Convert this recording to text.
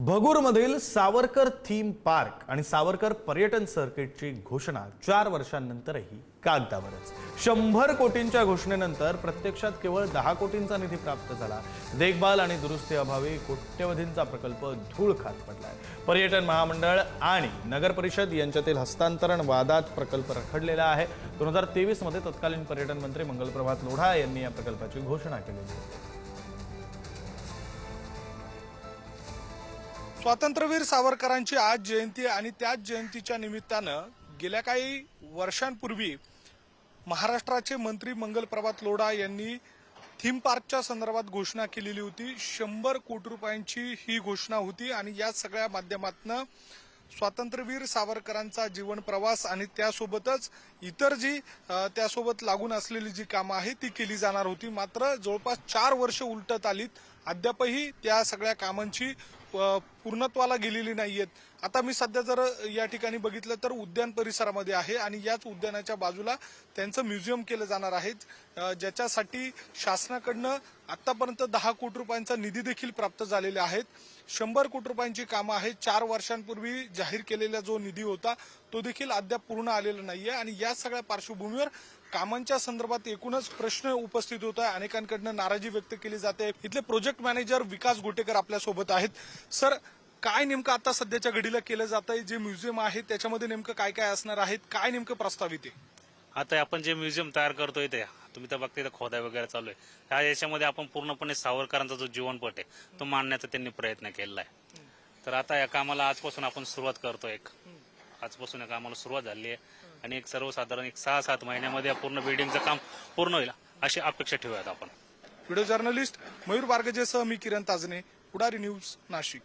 भगूरमधील Savarkar theme park आणि सावरकर पर्यटन सर्किटची घोषणा 4 वर्षांनंतरही कागदावरच। 100 कोटींच्या घोषणेनंतर प्रत्यक्षात केवळ 10 कोटींचा निधी प्राप्त झाला। देखभाल आणि दुरुस्ती अभावी कोट्यवधींचा प्रकल्प धूळ खात पडलाय। पर्यटन महामंडळ आणि नगर परिषद यांच्यातील हस्तांतरण वादात प्रकल्प रखडलेला आहे। 2023 मध्ये तत्कालीन पर्यटन मंत्री मंगलप्रभात लोढा यांनी या प्रकल्पाची घोषणा केली होती। स्वातंत्र्यवीर सावरकरांची आज जयंती आणि त्याच जयंतीच्या निमित्तानं गेल्या काही वर्षांपूर्वी महाराष्ट्राचे मंत्री मंगलप्रभात लोढा यांनी थीम पार्कच्या संदर्भात घोषणा केलेली होती। 100 कोटी रुपयांची ही घोषणा होती आणि या सगळ्या माध्यमातून स्वातंत्र्यवीर सावरकरांचा जीवन प्रवास आणि त्यासोबतच इतर जी त्यासोबत लागून असलेली जी कामं आहेत ती केली जाणार होती। मात्र जवळपास 4 वर्ष उलटत आलीत, अद्यापही त्या सगळ्या कामांची पूर्णत्वाला गेलेली नाहीयेत। आता मी सध्या जर या ठिकाणी बघितलं तर उद्यान परिसरामध्ये आहे आणि याच उद्यानाच्या बाजूला त्यांचं म्युझियम केलं जाणार आहे, ज्याच्यासाठी शासनाकडनं आतापर्यंत 10 कोटी रुपयांचा निधी देखील प्राप्त झालेले आहेत। 100 कोटी रुपयांची कामं आहेत। 4 वर्षांपूर्वी जाहीर केलेला जो निधी होता तो देखील अद्याप पूर्ण आलेला नाहीये आणि या सगळ्या पार्श्वभूमीवर कामांच्या संदर्भात एकूणच प्रश्न उपस्थित होत आहे। अनेकांकडून नाराजी व्यक्त केली जाते। इथले प्रोजेक्ट मॅनेजर विकास गोटेकर आपल्या सोबत आहेत। सर, काय नेमकं आता सध्याच्या घडीला केलं जात आहे? जे म्युझियम आहे त्याच्यामध्ये नेमकं काय काय असणार आहे, काय नेमकं प्रस्तावित आहे? आता आपण जे म्युझियम तयार करतोय ते तुम्ही तर बघताय, खोदाई वगैरे चालू आहे। ह्या याच्यामध्ये आपण पूर्णपणे सावरकरांचा जो जीवनपट आहे तो मांडण्याचा त्यांनी प्रयत्न केलेला आहे। तर आता या कामाला आजपासून आपण सुरुवात करतोय। आजपासून या कामाला सुरुवात झाली आहे आणि एक सर्वसाधारण 6-7 महिन्यामध्ये पूर्ण बिल्डिंगचं काम पूर्ण होईल अशी अपेक्षा ठेवूयात आपण। व्हिडिओ जर्नलिस्ट मयूर बारगजेसह मी किरण ताजने, पुढारी न्यूज, नाशिक।